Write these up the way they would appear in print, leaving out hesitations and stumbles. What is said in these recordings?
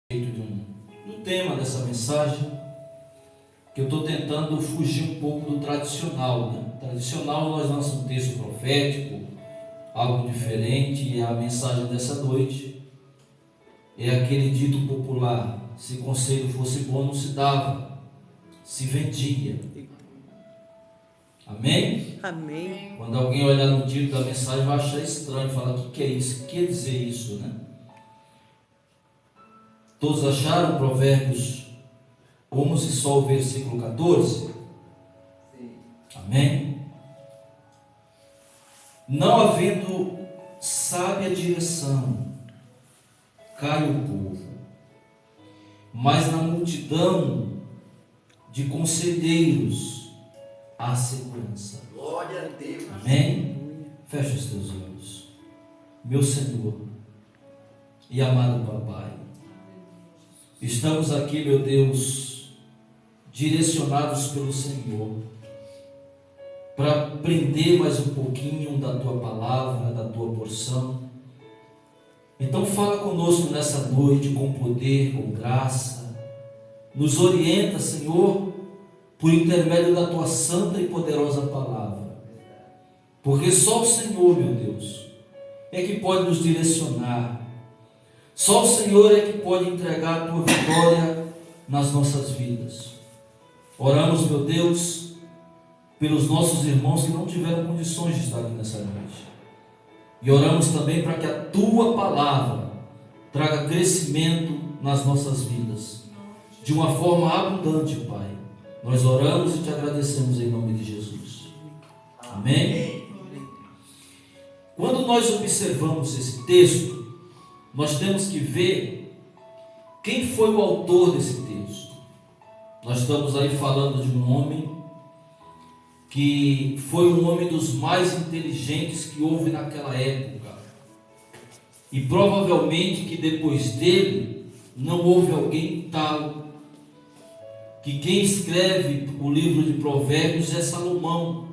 de um tema dessa mensagem, que eu estou tentando fugir um pouco do tradicional, né? Tradicional, nós lançamos um texto profético, algo diferente, e a mensagem dessa noite é aquele dito popular: se conselho fosse bom, não se dava, se vendia. Amém? Amém. Quando alguém olhar no título da mensagem vai achar estranho, falar: o que é isso? O que quer dizer isso, né? Todos acharam Provérbios 11, só o versículo 14? Sim. Amém? Não havendo sábia direção, cai o povo, mas na multidão de conselheiros há segurança. Glória a Deus. Amém? Fecha os teus olhos. Meu Senhor e amado Papai, estamos aqui, meu Deus, direcionados pelo Senhor, para aprender mais um pouquinho da Tua palavra, da Tua porção. Então fala conosco nessa noite com poder, com graça. Nos orienta, Senhor, por intermédio da Tua santa e poderosa palavra. Porque só o Senhor, meu Deus, é que pode nos direcionar. Só o Senhor é que pode entregar a Tua vitória nas nossas vidas. Oramos, meu Deus, pelos nossos irmãos que não tiveram condições de estar aqui nessa noite. E oramos também para que a Tua palavra traga crescimento nas nossas vidas, de uma forma abundante, Pai. Nós oramos e Te agradecemos em nome de Jesus. Amém? Quando nós observamos esse texto, nós temos que ver quem foi o autor desse texto. Nós estamos aí falando de um homem que foi um homem dos mais inteligentes que houve naquela época. E provavelmente que depois dele não houve alguém tal. Que quem escreve o livro de Provérbios é Salomão.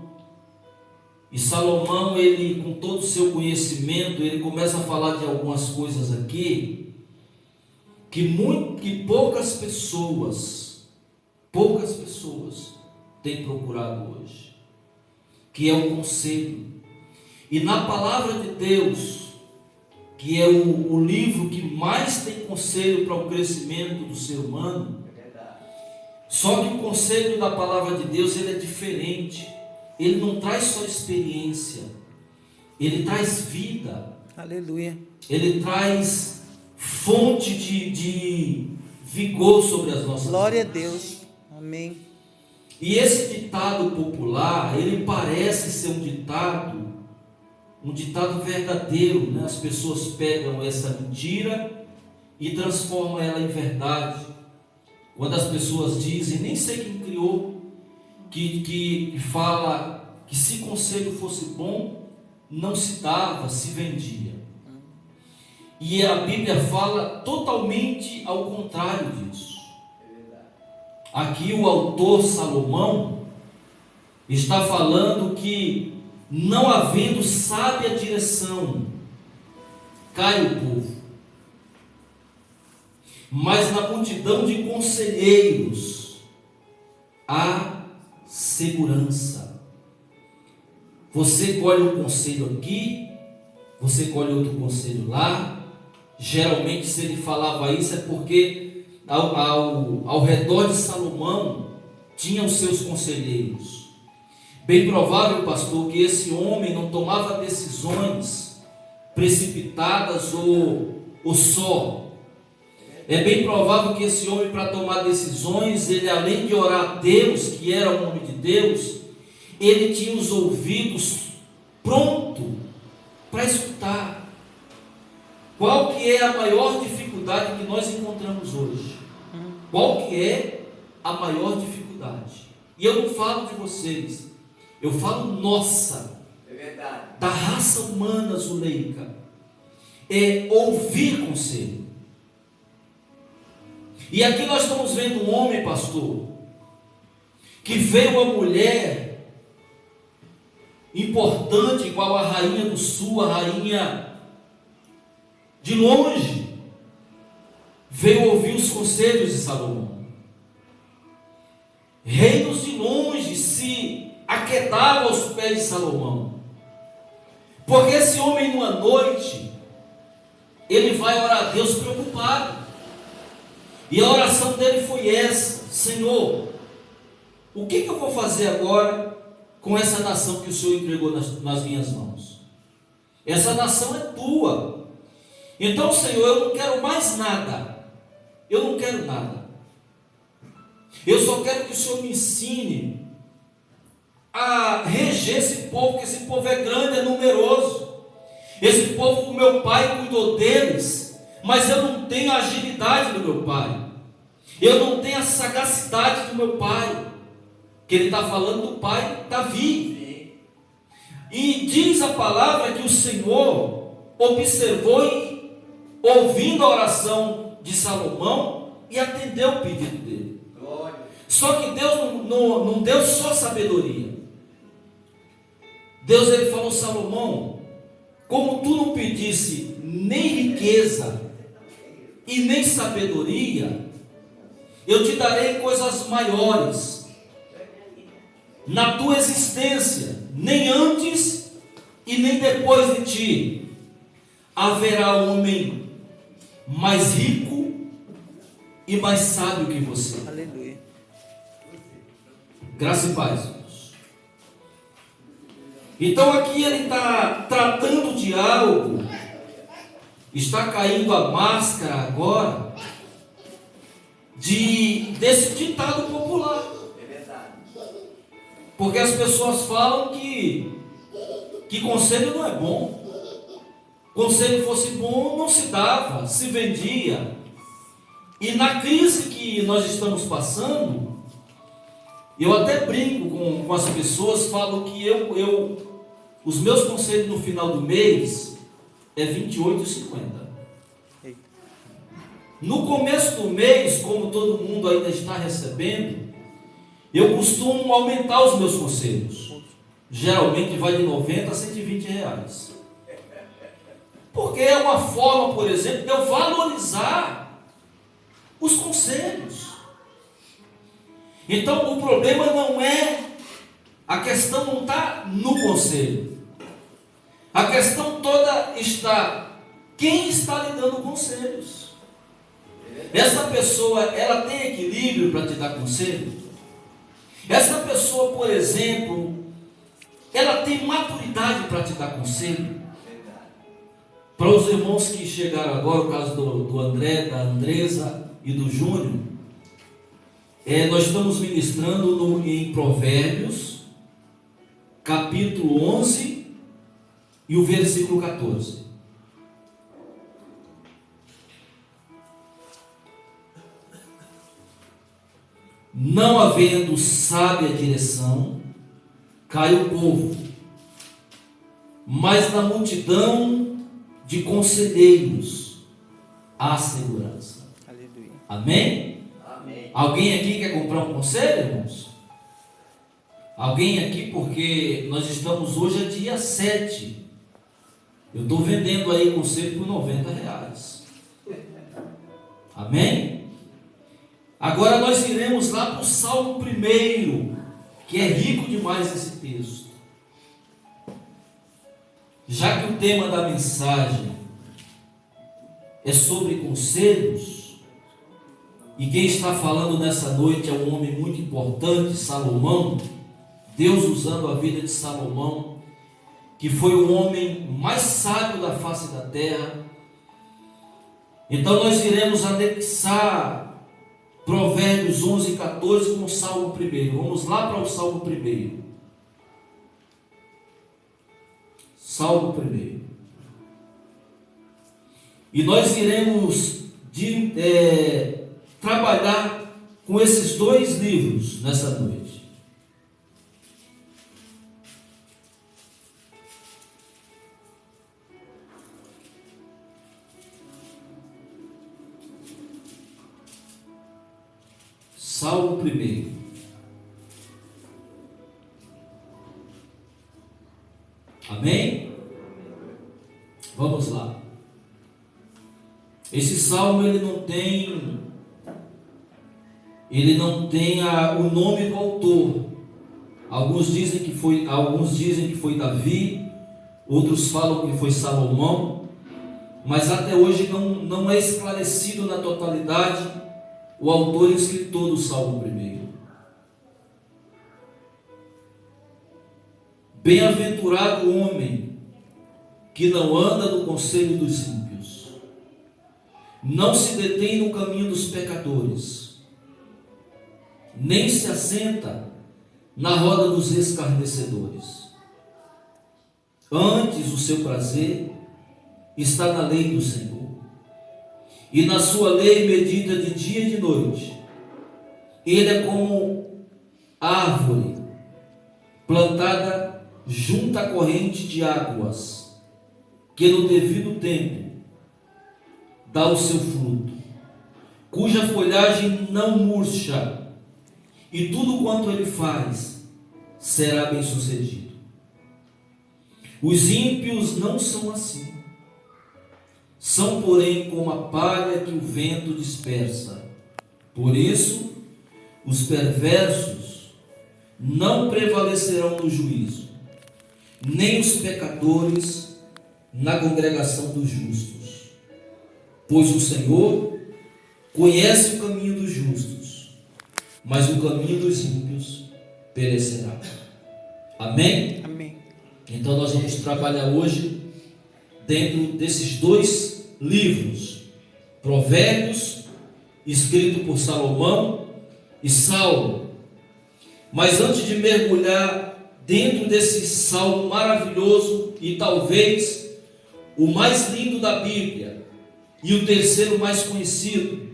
E Salomão, ele, com todo o seu conhecimento, ele começa a falar de algumas coisas aqui que poucas pessoas têm procurado hoje, que é o conselho. E na palavra de Deus, que é o livro que mais tem conselho para o crescimento do ser humano, só que o conselho da palavra de Deus, ele é diferente. Ele não traz só experiência, ele traz vida. Aleluia. Ele traz fonte de vigor sobre as nossas Glória a vidas. Deus. Amém. E esse ditado popular, ele parece ser um ditado verdadeiro, né? As pessoas pegam essa mentira e transformam ela em verdade. Quando as pessoas dizem, nem sei quem criou, que fala que se conselho fosse bom, não se dava, se vendia. E a Bíblia fala totalmente ao contrário disso. Aqui o autor Salomão está falando que, não havendo sábia direção, cai o povo, mas na multidão de conselheiros há segurança. Você colhe um conselho aqui, você colhe outro conselho lá. Geralmente, se ele falava isso, é porque ao redor de Salomão tinha os seus conselheiros. Bem provável, pastor, que esse homem não tomava decisões precipitadas ou só. É bem provável que esse homem, para tomar decisões, ele, além de orar a Deus, que era um homem de Deus, ele tinha os ouvidos prontos para escutar. Qual que é a maior dificuldade que nós encontramos hoje? Qual que é a maior dificuldade? E eu não falo de vocês, eu falo nossa, É verdade. da raça humana zuleica, é ouvir conselho. E aqui nós estamos vendo um homem, pastor, que veio uma mulher importante, igual a rainha do sul, a rainha de longe, veio ouvir os conselhos de Salomão. Reinos de longe se aquedavam aos pés de Salomão. Porque esse homem, numa noite, ele vai orar a Deus preocupado. E a oração dele foi essa: Senhor, o que eu vou fazer agora com essa nação que o Senhor entregou nas minhas mãos? Essa nação é tua. Então, Senhor, eu não quero mais nada. Eu não quero nada. Eu só quero que o Senhor me ensine a reger esse povo, porque esse povo é grande, é numeroso. Esse povo, o meu pai cuidou deles, mas eu não tenho a agilidade do meu pai. Eu não tenho a sagacidade do meu pai. Que ele está falando do pai Davi. E diz a palavra que o Senhor observou e ouvindo a oração de Salomão e atendeu o pedido dele. Glória. Só que Deus não deu só sabedoria. Deus, ele falou: Salomão, como tu não pedisse nem riqueza e nem sabedoria, eu te darei coisas maiores na tua existência. Nem antes e nem depois de ti haverá homem mais rico e mais sábio que você. Aleluia. Graça e paz, irmãos. Então aqui ele está tratando de algo. Está caindo a máscara agora desse ditado popular. É verdade. Porque as pessoas falam que conselho não é bom. Conselho fosse bom, não se dava, se vendia. E na crise que nós estamos passando, eu até brinco com as pessoas, falo que os meus conselhos no final do mês é R$28,50. No começo do mês, como todo mundo ainda está recebendo, eu costumo aumentar os meus conselhos. Geralmente vai de R$90 a R$120. Porque é uma forma, por exemplo, de eu valorizar os conselhos. Então o problema não é, a questão não está no conselho. A questão toda está, quem está lhe dando conselhos? Essa pessoa, ela tem equilíbrio para te dar conselho? Essa pessoa, por exemplo, ela tem maturidade para te dar conselho? Para os irmãos que chegaram agora, o caso do André, da Andresa e do Júnior, nós estamos ministrando em Provérbios, capítulo 11 e o versículo 14. Não havendo sábia direção, cai o povo, mas na multidão de conselheiros há segurança. Aleluia. Amém? Amém. Alguém aqui quer comprar um conselho, irmãos? Alguém aqui, porque nós estamos hoje, é dia 7. Eu estou vendendo aí conselho por R$90. Amém? Agora nós iremos lá para o Salmo 1, que é rico demais esse texto. Já que o tema da mensagem é sobre conselhos, e quem está falando nessa noite é um homem muito importante, Salomão, Deus usando a vida de Salomão, que foi o homem mais sábio da face da terra. Então nós iremos anexar Provérbios 11 e 14 com o Salmo 1. Vamos lá para o Salmo 1. Salmo 1. E nós iremos trabalhar com esses dois livros nessa noite. Salmo 1. Amém? Vamos lá. Esse salmo ele não tem o nome do autor. Alguns dizem que foi Davi, outros falam que foi Salomão, mas até hoje não é esclarecido na totalidade o autor e escritor do Salmo 1. Bem-aventurado o homem que não anda no conselho dos ímpios, não se detém no caminho dos pecadores, nem se assenta na roda dos escarnecedores. Antes o seu prazer está na lei do Senhor, e na sua lei medita de dia e de noite. Ele é como árvore plantada junto à corrente de águas, que no devido tempo dá o seu fruto, cuja folhagem não murcha, e tudo quanto ele faz será bem sucedido. Os ímpios não são assim, são porém como a palha que o vento dispersa. Por isso os perversos não prevalecerão no juízo, nem os pecadores na congregação dos justos. Pois o Senhor conhece o caminho dos justos, mas o caminho dos ímpios perecerá. Amém? Amém. Então nós vamos trabalhar hoje dentro desses dois livros, Provérbios, escrito por Salomão, e Salmo. Mas antes de mergulhar dentro desse salmo maravilhoso, e talvez o mais lindo da Bíblia, e o terceiro mais conhecido,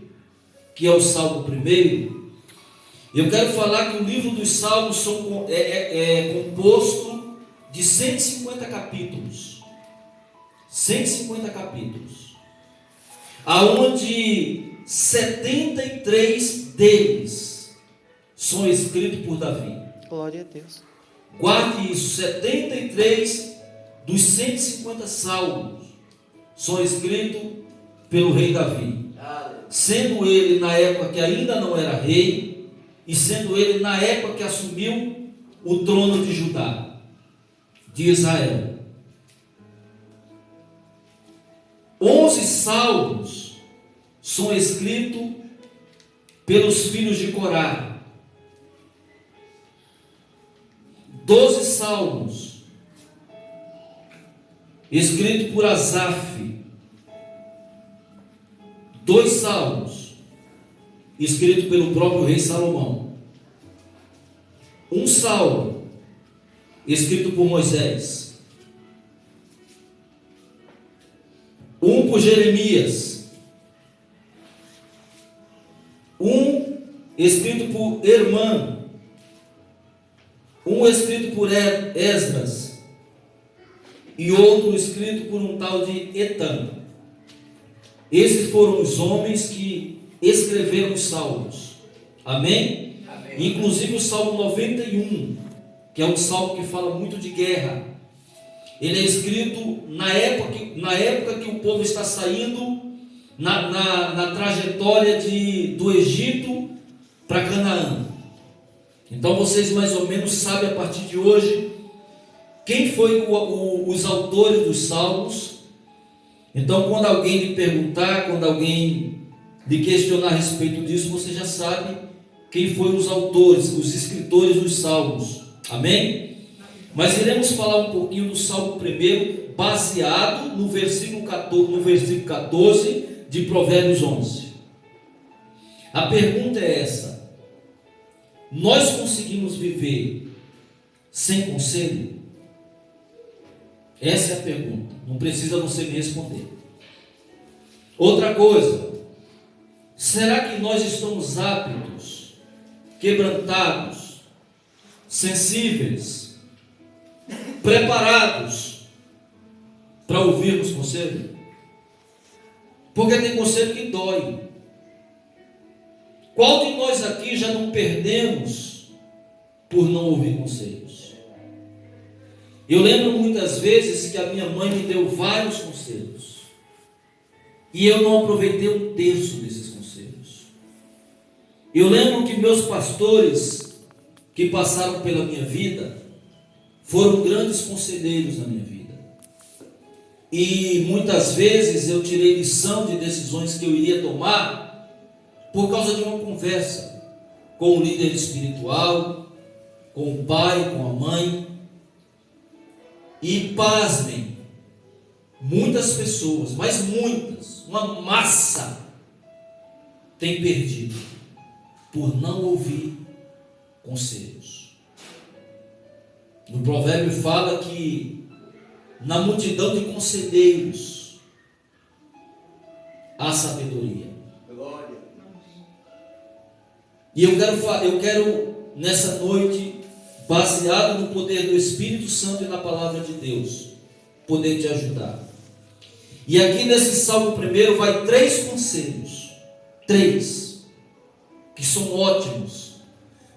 que é o Salmo 1, eu quero falar que o livro dos Salmos é composto de 150 capítulos. 150 capítulos, aonde 73 deles são escritos por Davi. Glória a Deus. Guarde isso, 73 dos 150 salmos são escritos pelo rei Davi, sendo ele na época que ainda não era rei, e sendo ele na época que assumiu o trono de Judá, de Israel. 11 salmos são escritos pelos filhos de Corá. 12 salmos escritos por Asaf. 2 salmos escritos pelo próprio rei Salomão. 1 salmo escrito por Moisés. 1 por Jeremias. 1 escrito por Hermano. 1 escrito por Esdras. E outro escrito por um tal de Etan. Esses foram os homens que escreveram os salmos. Amém? Amém. Inclusive o Salmo 91, que é um salmo que fala muito de guerra. Ele é escrito na época que o povo está saindo na trajetória do Egito para Canaã. Então vocês mais ou menos sabem a partir de hoje quem foi os autores dos salmos. Então quando alguém lhe perguntar, quando alguém lhe questionar a respeito disso, você já sabe quem foram os autores, os escritores dos salmos. Amém? Mas iremos falar um pouquinho do Salmo 1, baseado no versículo 14 de Provérbios 11. A pergunta é essa: nós conseguimos viver sem conselho? Essa é a pergunta. Não precisa você me responder. Outra coisa: será que nós estamos aptos, quebrantados, sensíveis, preparados para ouvirmos conselho? Porque tem conselho que dói. Qual de nós aqui já não perdemos por não ouvir conselhos? Eu lembro muitas vezes que a minha mãe me deu vários conselhos. e eu não aproveitei um terço desses conselhos. Eu lembro que meus pastores que passaram pela minha vida foram grandes conselheiros na minha vida. E muitas vezes eu tirei lição de decisões que eu iria tomar por causa de uma conversa com o líder espiritual, com o pai, com a mãe. E pasmem, muitas pessoas, mas muitas, uma massa, tem perdido por não ouvir conselhos. No provérbio fala que na multidão de conselheiros há sabedoria. Glória. E eu quero nessa noite, baseado no poder do Espírito Santo e na palavra de Deus, poder te ajudar. E aqui nesse Salmo primeiro vai 3 conselhos, 3, que são ótimos,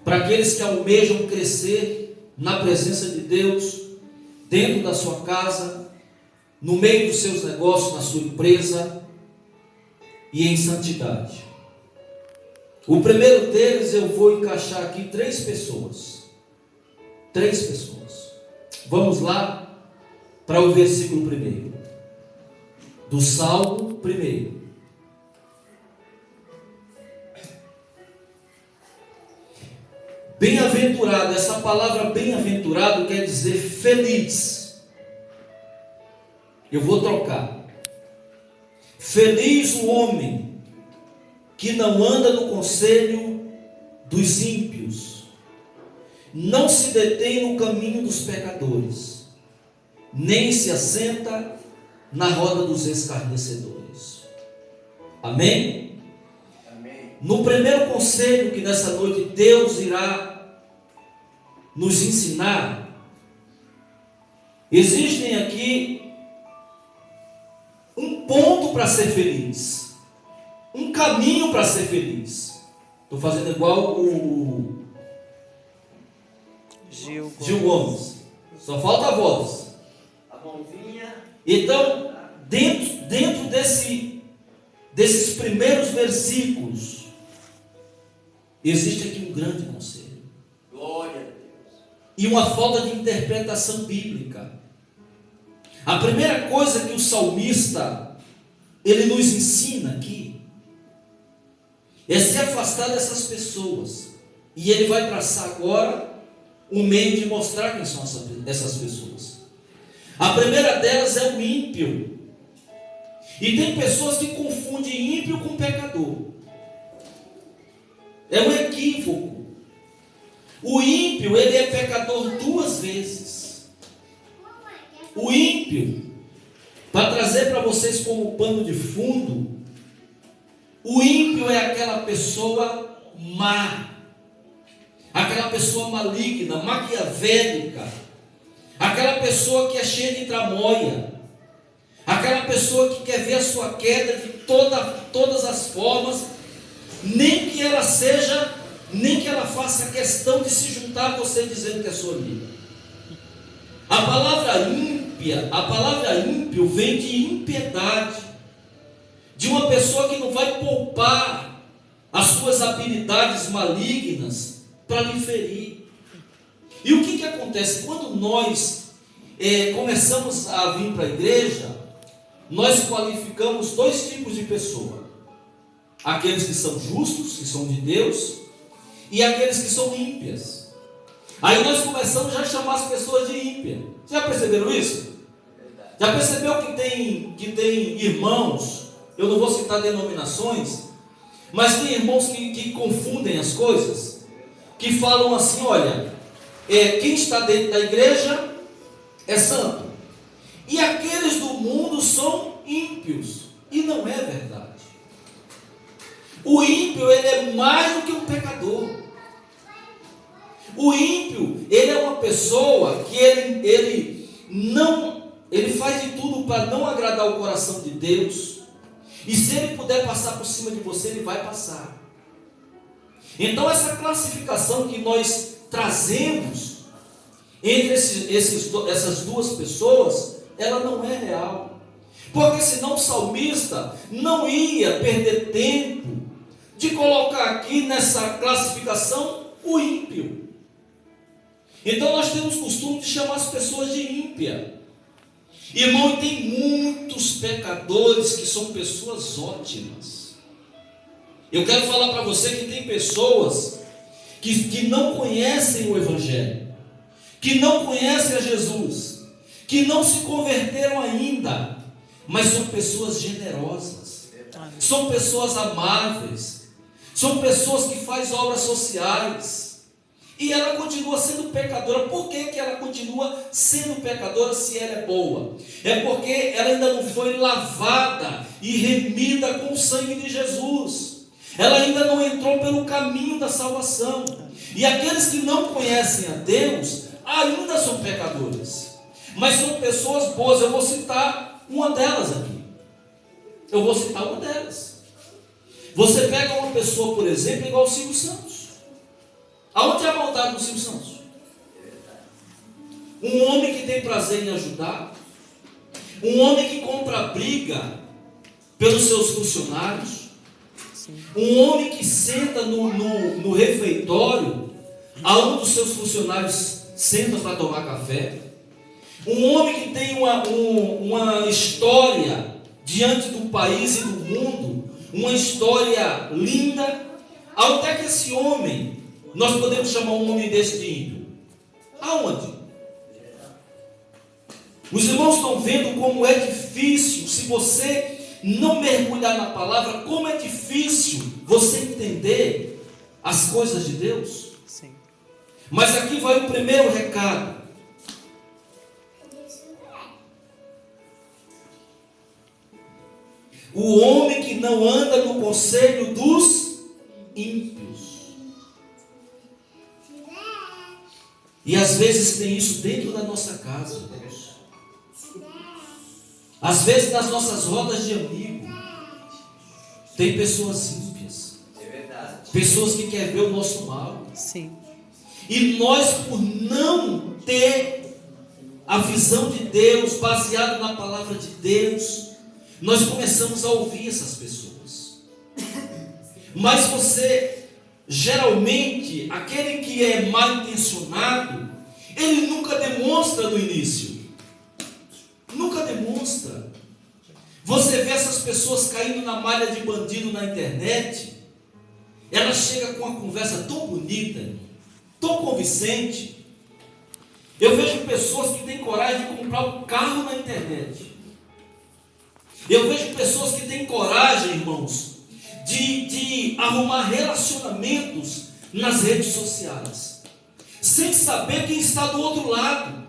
para aqueles que almejam crescer na presença de Deus, dentro da sua casa, no meio dos seus negócios, na sua empresa e em santidade. O primeiro deles eu vou encaixar aqui 3 pessoas. 3 pessoas. Vamos lá para o versículo 1 do Salmo 1. Bem-aventurado, essa palavra bem-aventurado quer dizer feliz. Eu vou trocar. Feliz o homem que não anda no conselho dos ímpios, não se detém no caminho dos pecadores, nem se assenta na roda dos escarnecedores. Amém? Amém. No primeiro conselho que nessa noite Deus irá nos ensinar, existem aqui um ponto para ser feliz, um caminho para ser feliz. Estou fazendo igual o Gil Gomes, só falta a voz. A mãozinha. Então, dentro desses primeiros versículos, existe aqui um grande conselho. Glória a Deus. E uma falta de interpretação bíblica. A primeira coisa que o salmista, ele nos ensina aqui, é se afastar dessas pessoas. E ele vai traçar agora um meio de mostrar quem são essas pessoas. A primeira delas é o ímpio. E tem pessoas que confundem ímpio com pecador. É um equívoco. O ímpio, ele é pecador 2 vezes. O ímpio, para trazer para vocês como pano de fundo, o ímpio é aquela pessoa má, aquela pessoa maligna, maquiavélica, aquela pessoa que é cheia de tramóia, aquela pessoa que quer ver a sua queda de todas as formas, nem que ela faça questão de se juntar a você dizendo que é sua amiga. A palavra ímpio vem de impiedade, de uma pessoa que não vai poupar as suas habilidades malignas para lhe ferir. E o que acontece? Quando nós começamos a vir para a igreja, nós qualificamos 2 tipos de pessoa: aqueles que são justos, que são de Deus, e aqueles que são ímpias. Aí nós começamos já a chamar as pessoas de ímpia. Já perceberam isso? Já percebeu que tem irmãos, eu não vou citar denominações, mas tem irmãos que confundem as coisas, que falam assim: olha, quem está dentro da igreja é santo, e aqueles do mundo são ímpios. E não é verdade. O ímpio, ele é mais do que um pecador. O ímpio, ele é uma pessoa que ele faz de tudo para não agradar o coração de Deus. E se ele puder passar por cima de você, ele vai passar. Então essa classificação que nós trazemos entre essas 2 pessoas, ela não é real. Porque senão o salmista não ia perder tempo de colocar aqui nessa classificação o ímpio. Então nós temos costume de chamar as pessoas de ímpia. Irmão, e tem muitos pecadores que são pessoas ótimas. Eu quero falar para você que tem pessoas que não conhecem o Evangelho, que não conhecem a Jesus, que não se converteram ainda, mas são pessoas generosas, são pessoas amáveis, são pessoas que fazem obras sociais, e ela continua sendo pecadora. Por que ela continua sendo pecadora se ela é boa? É porque ela ainda não foi lavada e remida com o sangue de Jesus. Ela ainda não entrou pelo caminho da salvação. E aqueles que não conhecem a Deus ainda são pecadores, mas são pessoas boas. Eu vou citar uma delas aqui. Você pega uma pessoa, por exemplo, igual o Silvio Santos. Aonde é a maldade do Silvio Santos? Um homem que tem prazer em ajudar, um homem que compra briga pelos seus funcionários, um homem que senta no refeitório, aonde os seus funcionários sentam para tomar café, um homem que tem uma história diante do país e do mundo, uma história linda. Até que esse homem, nós podemos chamar um homem desse de ímpio? Aonde? Os irmãos estão vendo como é difícil, se você não mergulhar na palavra, como é difícil você entender as coisas de Deus? Sim. Mas aqui vai o primeiro recado. O homem que não anda no conselho dos ímpios. E às vezes tem isso dentro da nossa casa, Deus. Às vezes nas nossas rodas de amigo tem pessoas ímpias. É verdade. Pessoas que querem ver o nosso mal. Sim. E nós, por não ter a visão de Deus, baseado na palavra de Deus, nós começamos a ouvir essas pessoas. Mas você, geralmente, aquele que é mal intencionado, ele nunca demonstra no início. Nunca demonstra. Você vê essas pessoas caindo na malha de bandido na internet, ela chega com uma conversa tão bonita, tão convincente. Eu vejo pessoas que têm coragem de comprar um carro na internet. Eu vejo pessoas que têm coragem, irmãos, de arrumar relacionamentos nas redes sociais, sem saber quem está do outro lado,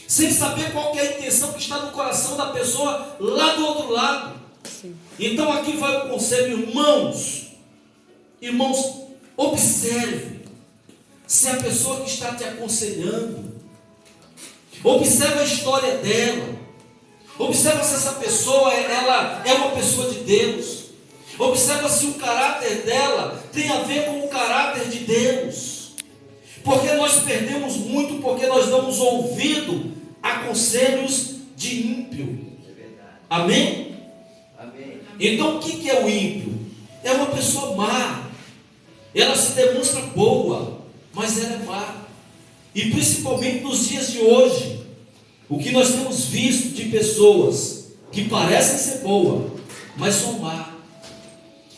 sem saber qual que é a intenção que está no coração da pessoa lá do outro lado. Sim. Então aqui vai o conselho, irmãos, observe se a pessoa que está te aconselhando, observe a história dela, observa se essa pessoa ela é uma pessoa de Deus, observa se o caráter dela tem a ver com o caráter de Deus, porque nós perdemos muito, porque nós damos ouvido a conselhos de ímpio. Amém? Amém. Então o que é o ímpio? É uma pessoa má, ela se demonstra boa, mas ela é má. E principalmente nos dias de hoje, o que nós temos visto de pessoas que parecem ser boas, mas são má.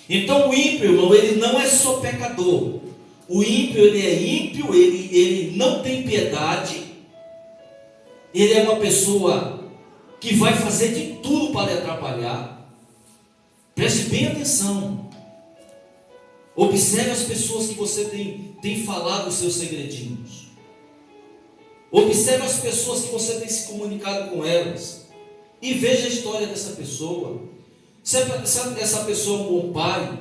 Então o ímpio, irmão, ele não é só pecador. O ímpio, ele é ímpio, ele não tem piedade. Ele é uma pessoa que vai fazer de tudo para lhe atrapalhar. Preste bem atenção. Observe as pessoas que você tem falado os seus segredinhos. Observe as pessoas que você tem se comunicado com elas. E veja a história dessa pessoa. Se essa pessoa é um bom pai,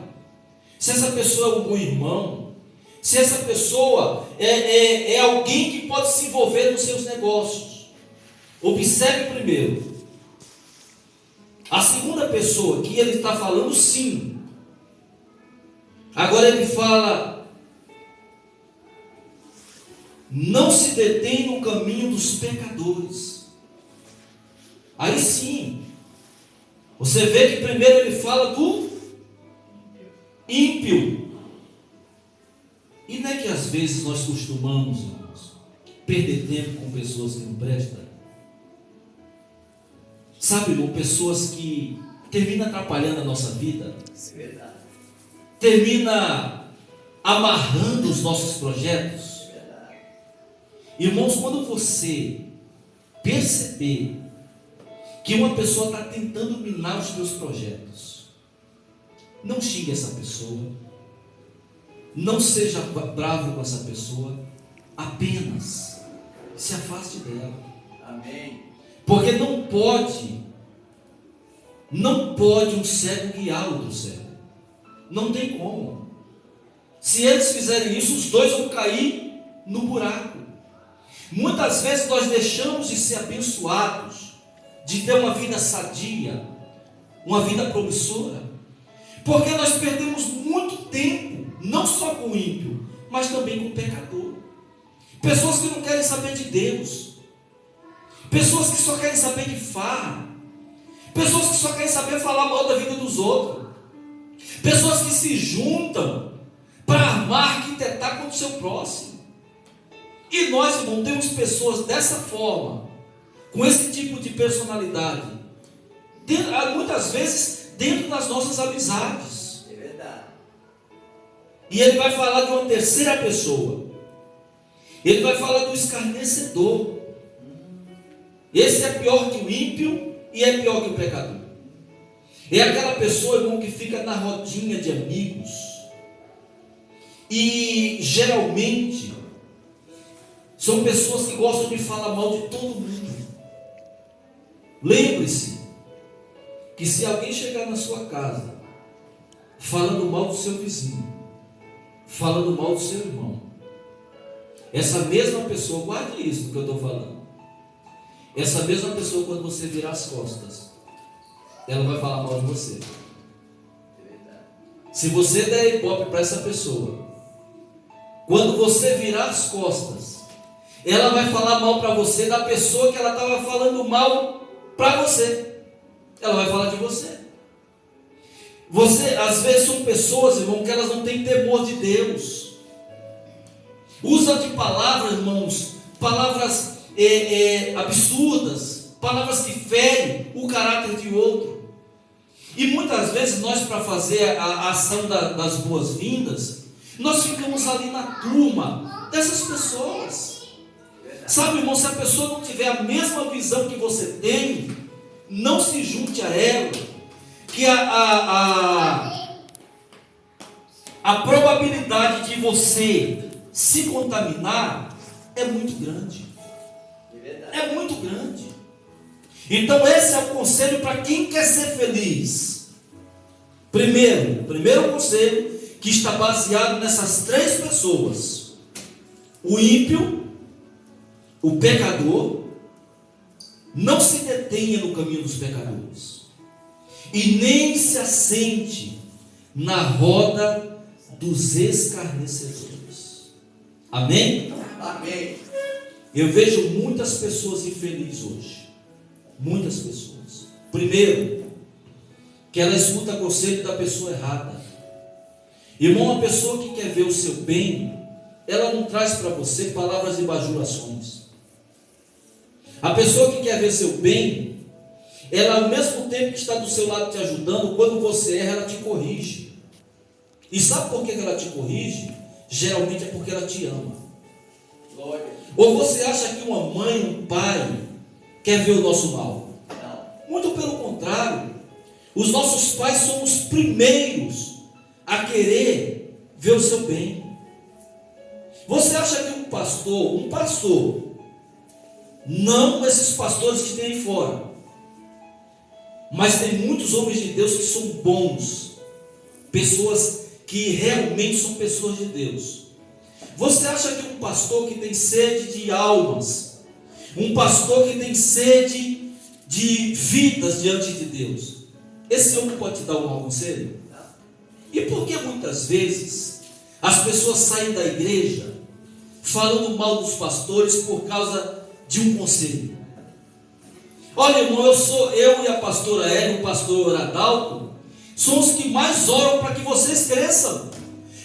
se essa pessoa é um bom irmão, se essa pessoa é alguém que pode se envolver nos seus negócios. Observe primeiro. A segunda pessoa que ele está falando, sim. Agora ele fala: não se detém no caminho dos pecadores. Aí sim, Você vê que primeiro ele fala do ímpio. E não é que às vezes nós costumamos, irmãos, perder tempo com pessoas que não prestam? Sabe, irmão, pessoas que terminam atrapalhando a nossa vida, É verdade. termina amarrando os nossos projetos. É verdade. Irmãos, quando você perceber que uma pessoa está tentando minar os teus projetos, não xingue essa pessoa, não seja bravo com essa pessoa, apenas se afaste dela. Amém. Porque não pode um cego guiar outro cego. Não tem como. Se eles fizerem isso, os dois vão cair no buraco. Muitas vezes nós deixamos de ser abençoados, de ter uma vida sadia, uma vida promissora, porque nós perdemos muito tempo, não só com o ímpio, mas também com o pecador. Pessoas que não querem saber de Deus, pessoas que só querem saber de farra, pessoas que só querem saber falar mal da vida dos outros, pessoas que se juntam para armar, arquitetar contra o seu próximo. E nós, irmão, temos pessoas dessa forma, com esse tipo de personalidade, muitas vezes dentro das nossas amizades. É verdade. E ele vai falar de uma terceira pessoa. Ele vai falar do escarnecedor. Esse é pior que o ímpio e é pior que o pecador. É aquela pessoa, irmão, que fica na rodinha de amigos e geralmente são pessoas que gostam de falar mal de todo mundo. Lembre-se que se alguém chegar na sua casa falando mal do seu vizinho, falando mal do seu irmão, essa mesma pessoa, guarde isso do que eu estou falando, essa mesma pessoa, quando você virar as costas, ela vai falar mal de você. Se você der ibope para essa pessoa, quando você virar as costas, ela vai falar mal para você da pessoa que ela estava falando mal para você. Ela vai falar de você. Às vezes são pessoas, irmão, que elas não têm temor de Deus. Usa de palavras, irmãos, palavras absurdas, palavras que ferem o caráter de outro. E muitas vezes nós, para fazer a ação das boas-vindas, nós ficamos ali na turma dessas pessoas. Sabe, irmão, se a pessoa não tiver a mesma visão que você tem, não se junte a ela, que a probabilidade de você se contaminar é muito grande. É muito grande. Então esse é o conselho para quem quer ser feliz. Primeiro conselho, que está baseado nessas três pessoas: o ímpio, o pecador. Não se detenha no caminho dos pecadores, e nem se assente na roda dos escarnecedores. Amém? Amém. Eu vejo muitas pessoas infelizes hoje. Muitas pessoas. Primeiro, que ela escuta conselho da pessoa errada. Irmão, uma pessoa que quer ver o seu bem, ela não traz para você palavras de bajulações. A pessoa que quer ver seu bem, ela, ao mesmo tempo que está do seu lado te ajudando, quando você erra, ela te corrige. E sabe por que ela te corrige? Geralmente é porque ela te ama. Glória. Ou você acha que uma mãe, um pai, quer ver o nosso mal? Não. Muito pelo contrário. Os nossos pais são os primeiros a querer ver o seu bem. Você acha que um pastor, não esses pastores que tem aí fora, mas tem muitos homens de Deus que são bons, pessoas que realmente são pessoas de Deus. Você acha que um pastor que tem sede de almas, um pastor que tem sede de vidas diante de Deus, esse homem pode te dar um mau conselho? E por que muitas vezes as pessoas saem da igreja falando mal dos pastores por causa de um conselho? Olha, irmão, eu e a pastora Hélio, o pastor Adalto, somos os que mais oram para que vocês cresçam.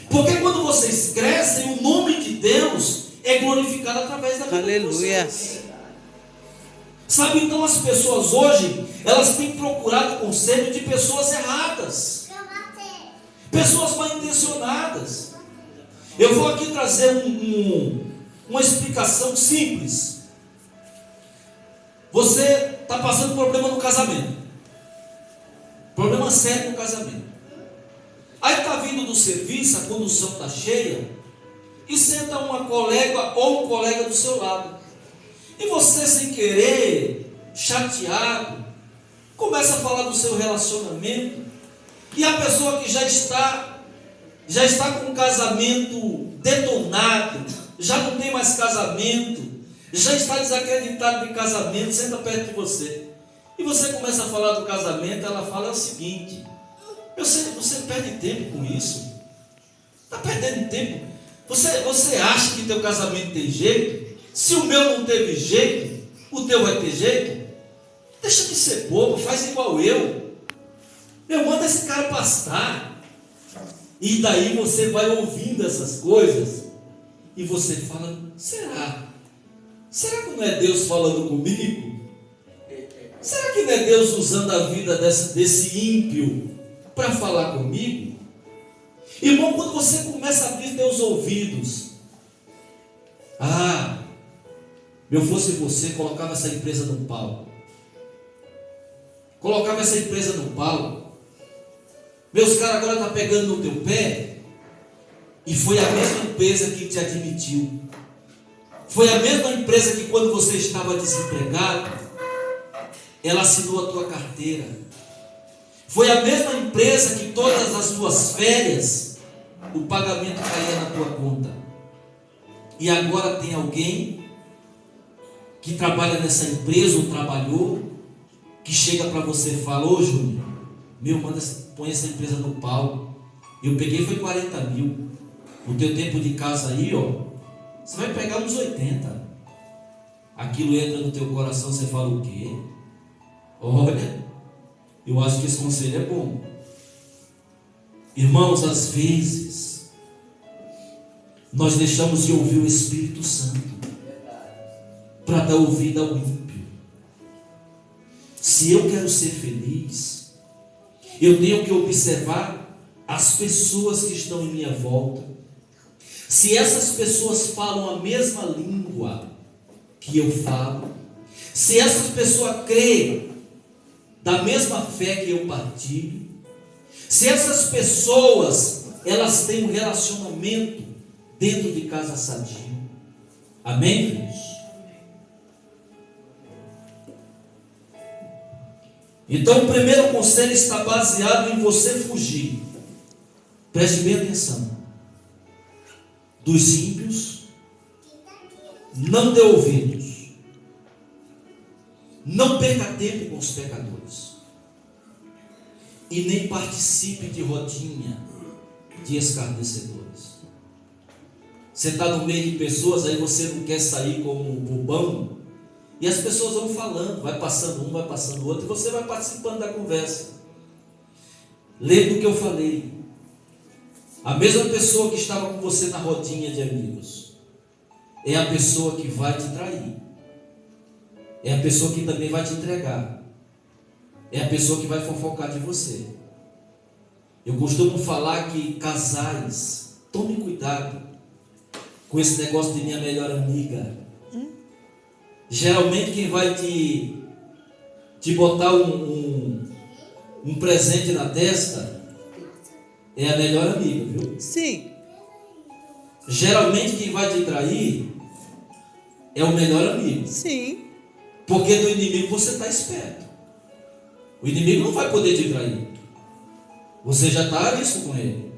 Porque quando vocês crescem, o nome de Deus é glorificado através da vida de vocês. Sabe, então as pessoas hoje, elas têm procurado conselho de pessoas erradas, pessoas mal intencionadas. Eu vou aqui trazer uma explicação simples. Você está passando problema no casamento, problema sério no casamento. Aí está vindo do serviço, a condução está cheia, e senta uma colega ou um colega do seu lado. E você, sem querer, chateado, começa a falar do seu relacionamento. E a pessoa que já está com o casamento detonado, já não tem mais casamento, já está desacreditado de casamento, senta perto de você. E você começa a falar do casamento, ela fala o seguinte: você perde tempo com isso? Está perdendo tempo? Você acha que teu casamento tem jeito? Se o meu não teve jeito, o teu vai ter jeito? Deixa de ser bobo, faz igual eu. Manda esse cara pastar. E daí você vai ouvindo essas coisas e você fala: será que não é Deus falando comigo? Será que não é Deus usando a vida desse ímpio para falar comigo? Irmão, quando você começa a abrir teus ouvidos, eu fosse você, colocava essa empresa no pau. Colocava essa empresa no pau. Meus caras agora estão pegando no teu pé. E foi a mesma empresa que te admitiu. Foi a mesma empresa que quando você estava desempregado, ela assinou a tua carteira. Foi a mesma empresa que todas as tuas férias, o pagamento caía na tua conta. E agora tem alguém que trabalha nessa empresa ou trabalhou, que chega para você e fala: ô Júnior, põe essa empresa no pau. Eu peguei foi 40 mil. O teu tempo de casa aí, você vai pegar uns 80. Aquilo entra no teu coração, você fala: o quê? Olha, eu acho que esse conselho é bom. Irmãos, às vezes nós deixamos de ouvir o Espírito Santo para dar ouvido ao ímpio. Se eu quero ser feliz, eu tenho que observar as pessoas que estão em minha volta. Se essas pessoas falam a mesma língua que eu falo, se essas pessoas creem da mesma fé que eu partilho, se essas pessoas elas têm um relacionamento dentro de casa sadio. Amém, filhos? Então o primeiro conselho está baseado em você fugir. Preste bem atenção. Dos ímpios, não dê ouvidos. Não perca tempo com os pecadores. E nem participe de rodinha de escarnecedores. Você está no meio de pessoas, aí você não quer sair como um bobão. E as pessoas vão falando, vai passando um, vai passando o outro, e você vai participando da conversa. Lembra do que eu falei. A mesma pessoa que estava com você na rodinha de amigos é a pessoa que vai te trair. É a pessoa que também vai te entregar. É a pessoa que vai fofocar de você. Eu costumo falar que casais, tome cuidado com esse negócio de minha melhor amiga. Geralmente quem vai te botar um presente na testa é a melhor amiga, viu? Sim. Geralmente quem vai te trair é o melhor amigo. Sim. Porque do inimigo você está esperto. O inimigo não vai poder te trair. Você já está a risco com ele.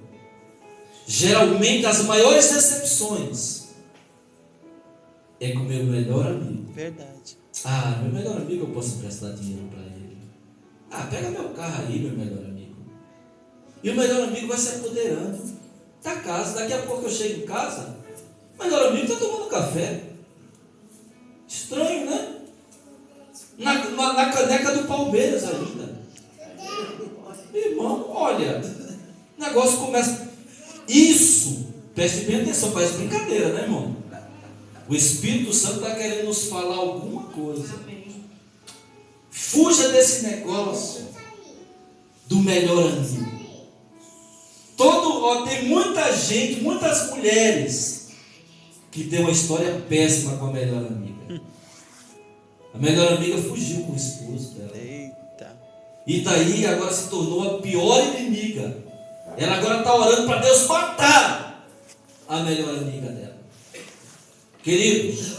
Geralmente as maiores decepções é com o meu melhor amigo. Verdade. Meu melhor amigo, eu posso emprestar dinheiro para ele. Pega meu carro aí, meu melhor amigo. E o melhor amigo vai se apoderando da casa. Daqui a pouco eu chego em casa, o melhor amigo está tomando café. Estranho, né? na caneca do Palmeiras ainda. Irmão, olha, o negócio começa. Isso, preste bem atenção, parece brincadeira, né, irmão? O Espírito Santo está querendo nos falar alguma coisa. Fuja desse negócio do melhor amigo. Tem muita gente, muitas mulheres que tem uma história péssima com a melhor amiga. A melhor amiga fugiu com o esposo dela. Eita. E daí agora se tornou a pior inimiga. Ela agora está orando para Deus matar a melhor amiga dela. Queridos,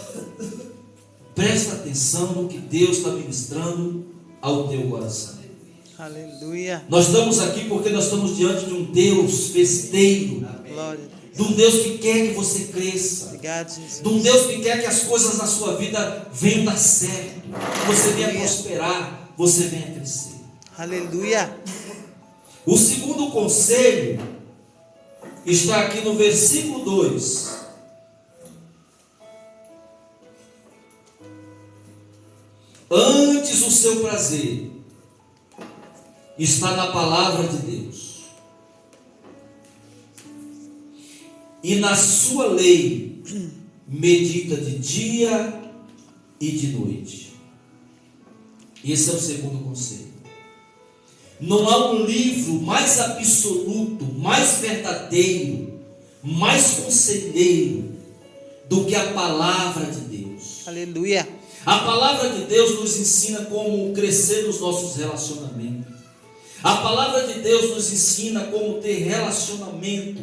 presta atenção no que Deus está ministrando ao teu coração. Aleluia. Nós estamos aqui porque nós estamos diante de um Deus festeiro, Glória. de um Deus que quer que você cresça, Obrigado, Jesus. de um Deus que quer que as coisas na sua vida venham dar certo, que você venha prosperar, você venha crescer. Aleluia. O segundo conselho está aqui no versículo 2. Antes o seu prazer está na palavra de Deus, e na sua lei medita de dia e de noite. Esse é o segundo conselho. Não há um livro mais absoluto, mais verdadeiro, mais conselheiro do que a palavra de Deus. Aleluia. A palavra de Deus nos ensina como crescer nos nossos relacionamentos. A palavra de Deus nos ensina como ter relacionamento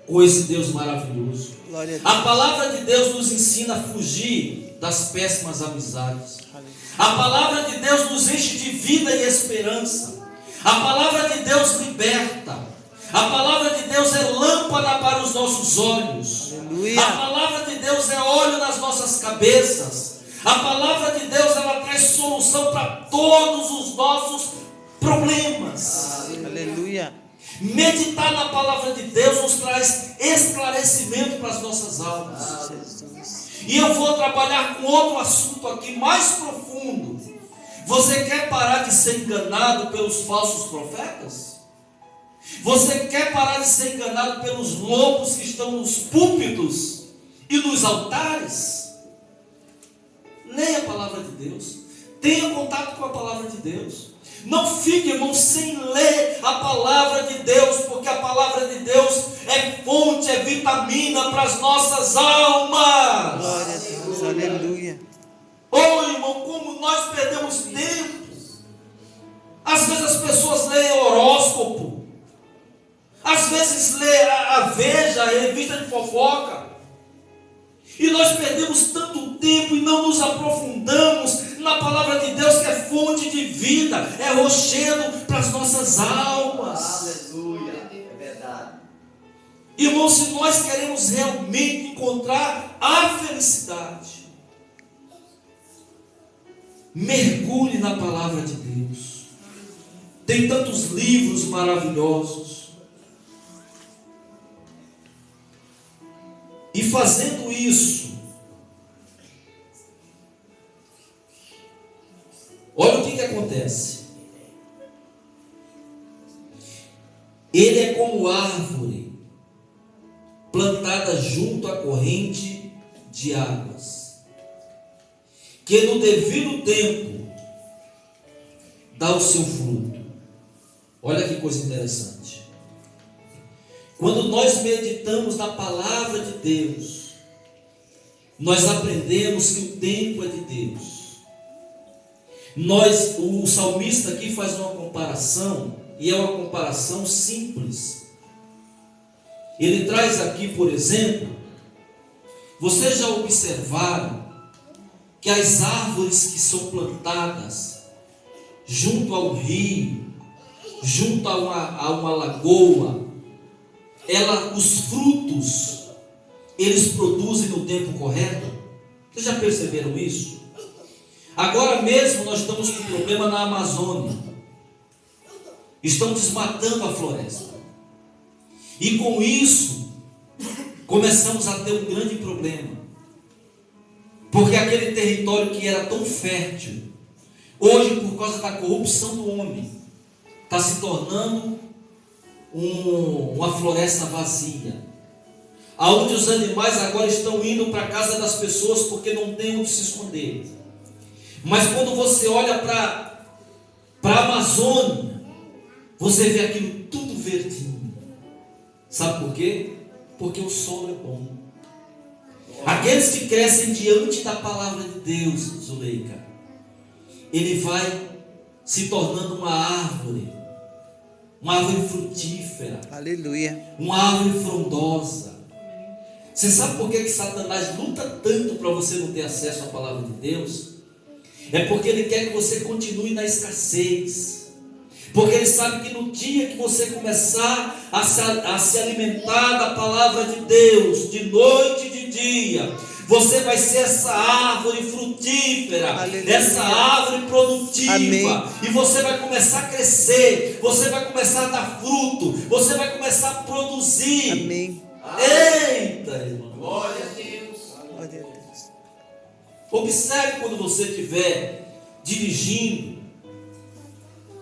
com esse Deus maravilhoso. Glória a Deus. A palavra de Deus nos ensina a fugir das péssimas amizades. Aleluia. A palavra de Deus nos enche de vida e esperança. A palavra de Deus liberta. A palavra de Deus é lâmpada para os nossos olhos. Aleluia. A palavra de Deus é óleo nas nossas cabeças. A palavra de Deus, ela traz solução para todos os nossos problemas. Aleluia. Meditar na palavra de Deus nos traz esclarecimento para as nossas almas. Jesus. E eu vou trabalhar com outro assunto aqui mais profundo. Você quer parar de ser enganado pelos falsos profetas? Você quer parar de ser enganado pelos lobos que estão nos púlpitos e nos altares? Leia a palavra de Deus. Tenha contato com a palavra de Deus. Não fique, irmão, sem ler a palavra de Deus, porque a palavra de Deus é fonte, é vitamina para as nossas almas. Glória a Deus. Aleluia. Oh, irmão, como nós perdemos tempo. Às vezes as pessoas leem horóscopo, às vezes lê a Veja, a revista de fofoca, e nós perdemos tanto tempo e não nos aprofundamos na palavra de Deus, que é fonte de vida, é rochedo para as nossas almas. Aleluia. É verdade. Irmão, se nós queremos realmente encontrar a felicidade, mergulhe na palavra de Deus. Tem tantos livros maravilhosos. E fazendo isso, olha o que acontece. Ele é como árvore plantada junto à corrente de águas, que no devido tempo dá o seu fruto. Olha que coisa interessante. Quando nós meditamos na palavra de Deus, nós aprendemos que o tempo é de Deus. O salmista aqui faz uma comparação, e é uma comparação simples. Ele traz aqui, por exemplo, vocês já observaram que as árvores que são plantadas junto ao rio, junto a uma lagoa, os frutos, eles produzem no tempo correto? Vocês já perceberam isso? Agora mesmo nós estamos com um problema na Amazônia. Estão desmatando a floresta. E com isso, começamos a ter um grande problema. Porque aquele território que era tão fértil, Hoje, por causa da corrupção do homem, está se tornando uma floresta vazia, aonde os animais agora estão indo para a casa das pessoas porque não tem onde se esconder. Mas quando você olha para a Amazônia, você vê aquilo tudo verdinho. Sabe por quê? Porque o solo é bom. Aqueles que crescem diante da palavra de Deus, Zuleika, ele vai se tornando uma árvore frutífera, Aleluia. uma árvore frondosa. Você sabe por que Satanás luta tanto para você não ter acesso à palavra de Deus? É porque ele quer que você continue na escassez. Porque ele sabe que no dia que você começar a se alimentar da palavra de Deus, de noite e de dia, você vai ser essa árvore frutífera, Aleluia. essa árvore produtiva. Amém. E você vai começar a crescer, você vai começar a dar fruto, você vai começar a produzir. Amém. Eita, irmão. Glória a Deus. Glória a Deus. Observe quando você estiver dirigindo,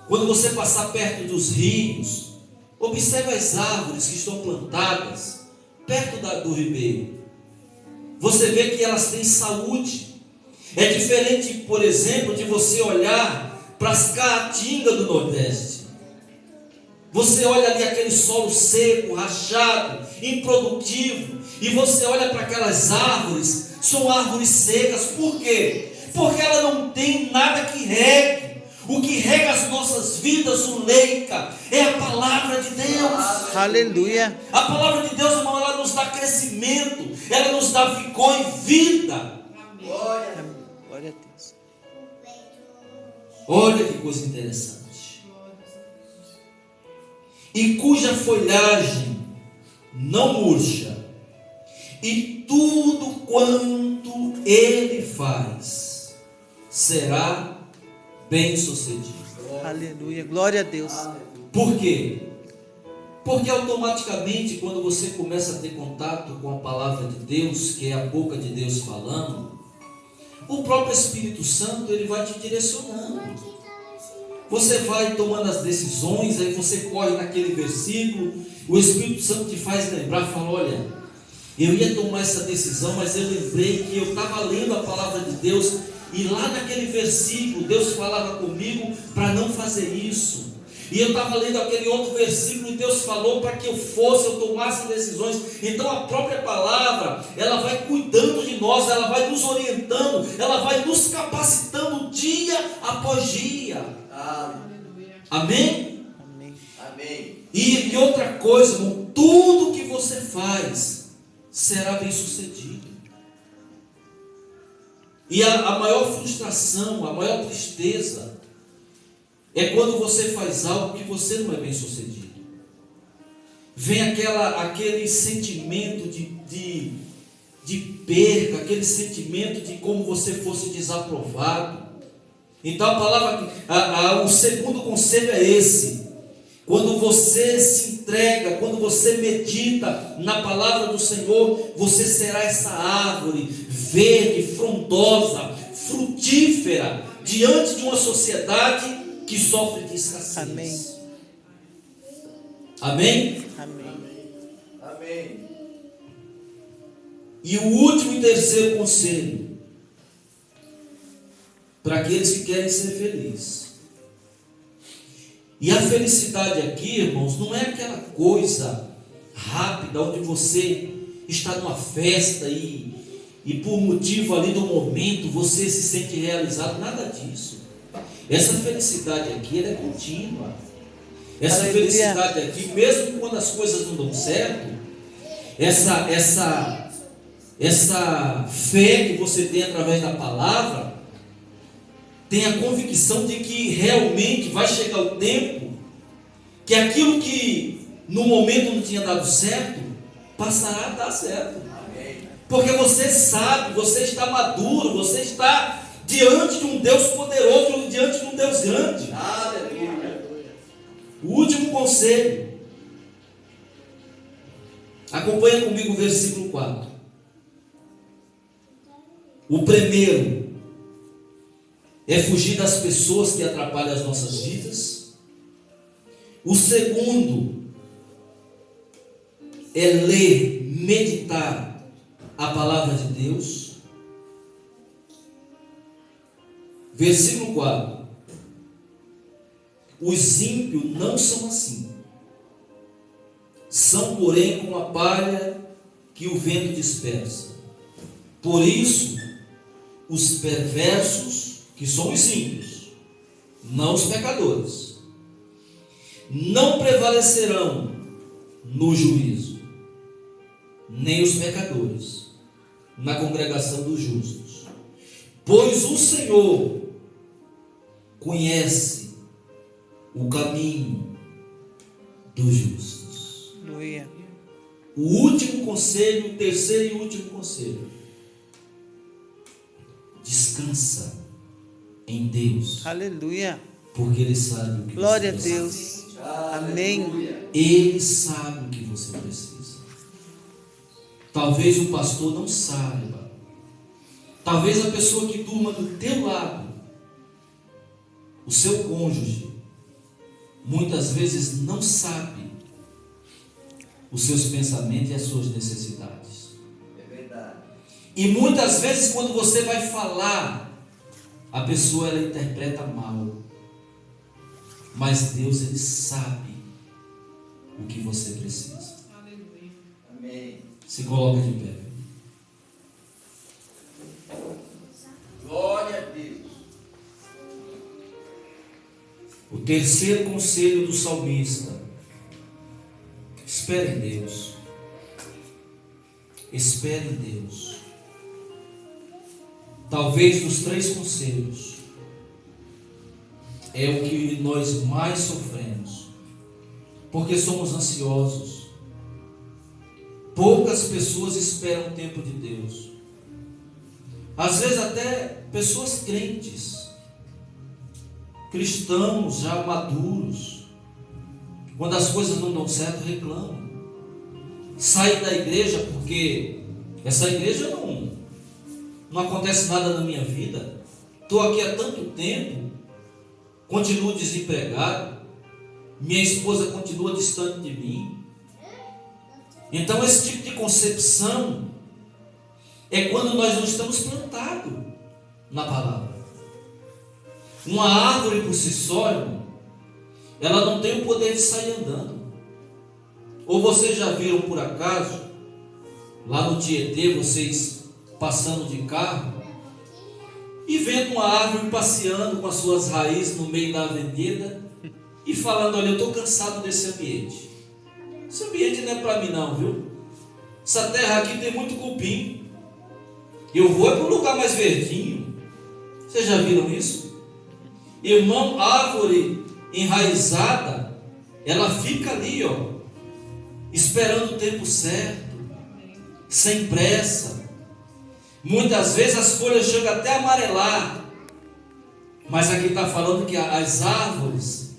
quando você passar perto dos rios, observe as árvores que estão plantadas perto do ribeiro. Você vê que elas têm saúde. É diferente, por exemplo, de você olhar para as caatingas do Nordeste. Você olha ali aquele solo seco, rachado, improdutivo, e você olha para aquelas árvores, são árvores secas. Por quê? Porque ela não tem nada que regue. O que rega as nossas vidas, Zuleika, é a palavra de Deus. Aleluia. A palavra de Deus, irmão, ela nos dá crescimento, ela nos dá vigor e vida. Glória. Glória a Deus. Olha que coisa interessante. E cuja folhagem não murcha, e tudo quanto ele faz será bem sucedido. Aleluia. Glória a Deus. Por quê? Porque automaticamente, quando você começa a ter contato com a palavra de Deus, que é a boca de Deus falando, o próprio Espírito Santo, ele vai te direcionando. Você vai tomando as decisões, aí você corre naquele versículo, o Espírito Santo te faz lembrar, fala, olha, eu ia tomar essa decisão, mas eu lembrei que eu estava lendo a palavra de Deus, e lá naquele versículo, Deus falava comigo para não fazer isso. E eu estava lendo aquele outro versículo, e Deus falou para que eu tomasse decisões. Então a própria palavra, ela vai cuidando de nós, ela vai nos orientando, ela vai nos capacitando dia após dia. Amém? Amém. Amém. E outra coisa, irmão, tudo que você faz será bem sucedido. E a maior frustração, a maior tristeza é quando você faz algo que você não é bem sucedido. Vem aquele sentimento de perca, aquele sentimento de como você fosse desaprovado. Então a palavra, o segundo conselho é esse: quando você se entrega, quando você medita na palavra do Senhor, você será essa árvore verde, frondosa, frutífera, diante de uma sociedade que sofre de escassez. Amém. Amém? Amém. Amém. E o último e terceiro conselho, para aqueles que querem ser felizes. E a felicidade aqui, irmãos, não é aquela coisa rápida, onde você está numa festa e por motivo ali do momento você se sente realizado, nada disso. Essa felicidade aqui, ela é contínua. Essa Aleluia. felicidade aqui, mesmo quando as coisas não dão certo, essa fé que você tem através da palavra, tem a convicção de que realmente vai chegar o tempo que aquilo que no momento não tinha dado certo, passará a dar certo. Porque você sabe, você está maduro, você está diante de um Deus poderoso, diante de um Deus grande. Aleluia. O último conselho, acompanha comigo o versículo 4. O primeiro, é fugir das pessoas que atrapalham as nossas vidas. O segundo é ler, meditar a palavra de Deus. Versículo 4. Os ímpios não são assim. São, porém, como a palha que o vento dispersa. Por isso, os perversos, que são os ímpios, não os pecadores, não prevalecerão no juízo, nem os pecadores na congregação dos justos. Pois o Senhor conhece o caminho dos justos. Aleluia. O último conselho, o terceiro e último conselho: descansa em Deus, Aleluia. porque Ele sabe o que Glória a você precisa. Deus. Amém. Ele sabe o que você precisa. Talvez o pastor não saiba. Talvez a pessoa que durma do teu lado, o seu cônjuge, muitas vezes não sabe os seus pensamentos e as suas necessidades. É verdade. E muitas vezes quando você vai falar, a pessoa ela interpreta mal. Mas Deus, Ele sabe o que você precisa. Amém. Se coloca de pé. Glória a Deus. O terceiro conselho do salmista: espere em Deus. Espere em Deus. Talvez dos três conselhos é o que nós mais sofremos, porque somos ansiosos. Poucas pessoas esperam o tempo de Deus. Às vezes até pessoas crentes, cristãos já maduros, quando as coisas não dão certo, reclamam. Saem da igreja porque essa igreja não acontece nada na minha vida. Estou aqui há tanto tempo, continuo desempregado, minha esposa continua distante de mim. Então esse tipo de concepção é quando nós não estamos plantados na palavra. Uma árvore por si só, irmão, ela não tem o poder de sair andando. Ou vocês já viram por acaso, lá no Tietê, vocês passando de carro, e vendo uma árvore passeando com as suas raízes no meio da avenida, e falando: olha, eu estou cansado desse ambiente. Esse ambiente não é para mim não, viu? Essa terra aqui tem muito cupim. Eu vou para um lugar mais verdinho. Vocês já viram isso? Irmão, árvore enraizada, ela fica ali, ó, esperando o tempo certo, sem pressa. Muitas vezes as folhas chegam até a amarelar. Mas aqui está falando que as árvores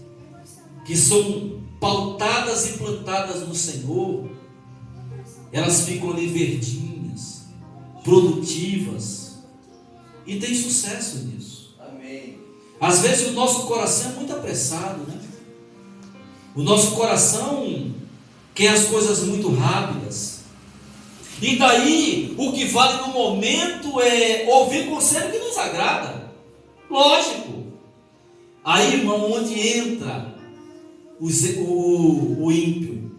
que são pautadas e plantadas no Senhor, elas ficam ali verdinhas, produtivas, e tem sucesso nisso. Amém. Às vezes o nosso coração é muito apressado, né? O nosso coração quer as coisas muito rápidas. E daí, o que vale no momento é ouvir conselho que nos agrada. Lógico. Aí, irmão, onde entra o ímpio?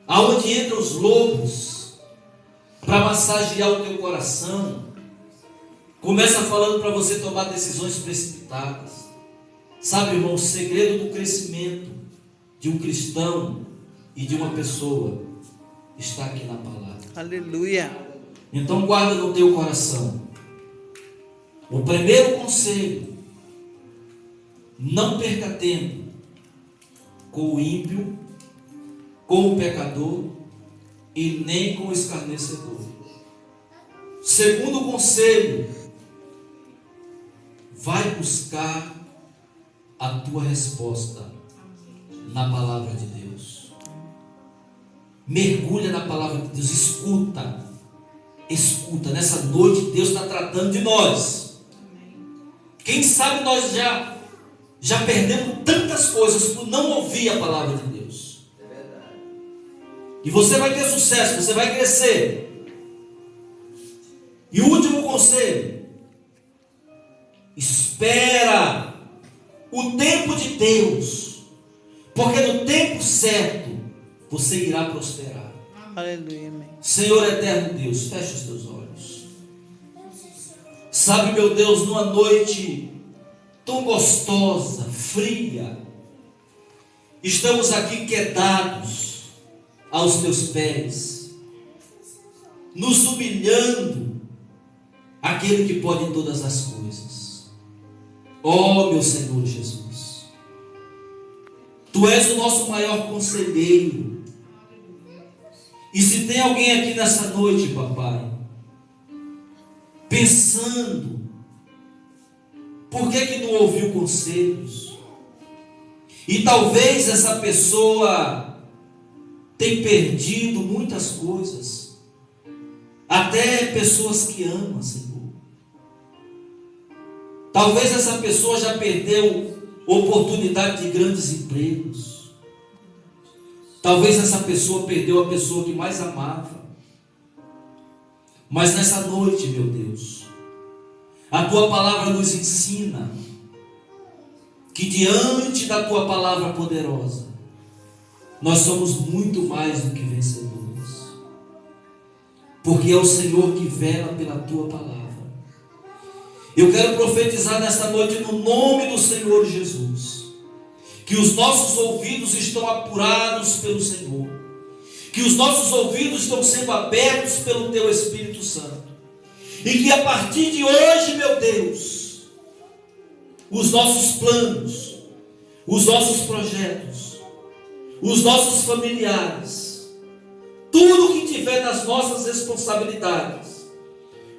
Aonde entram os lobos para massagear o teu coração? Começa falando para você tomar decisões precipitadas. Sabe, irmão, o segredo do crescimento de um cristão e de uma pessoa está aqui na palavra. Aleluia. Então guarda no teu coração. O primeiro conselho: não perca tempo com o ímpio, com o pecador e nem com o escarnecedor. Segundo conselho: vai buscar a tua resposta na palavra de Deus. Mergulha na palavra de Deus, escuta. Nessa noite Deus está tratando de nós. Quem sabe nós já perdemos tantas coisas por não ouvir a palavra de Deus. É verdade. E você vai ter sucesso, você vai crescer. E o último conselho: espera o tempo de Deus, porque no tempo certo você irá prosperar. Aleluia, amém. Senhor eterno Deus, fecha os teus olhos. Sabe, meu Deus, numa noite tão gostosa, fria, estamos aqui quedados aos teus pés, nos humilhando aquele que pode todas as coisas. Oh, meu Senhor Jesus, Tu és o nosso maior conselheiro. E se tem alguém aqui nessa noite, papai, pensando, por que não ouviu conselhos? E talvez essa pessoa tenha perdido muitas coisas, até pessoas que ama, Senhor. Talvez essa pessoa já perdeu oportunidade de grandes empregos. Talvez essa pessoa perdeu a pessoa que mais amava. Mas nessa noite, meu Deus, a Tua palavra nos ensina que diante da Tua palavra poderosa, nós somos muito mais do que vencedores. Porque é o Senhor que vela pela Tua palavra. Eu quero profetizar nesta noite no nome do Senhor Jesus, que os nossos ouvidos estão apurados pelo Senhor, que os nossos ouvidos estão sendo abertos pelo Teu Espírito Santo, e que a partir de hoje, meu Deus, os nossos planos, os nossos projetos, os nossos familiares, tudo que tiver nas nossas responsabilidades,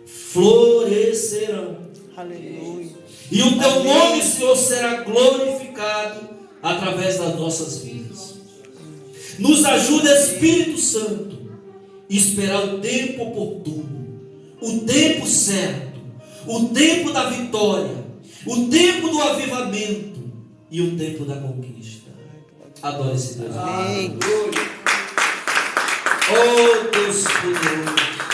florescerão. Aleluia. E o Teu nome, Senhor, será glorificado através das nossas vidas. Nos ajuda, Espírito Santo, a esperar o tempo oportuno, o tempo certo, o tempo da vitória, o tempo do avivamento e o tempo da conquista. Adore-se, Deus. Amém. Oh, Deus poderoso.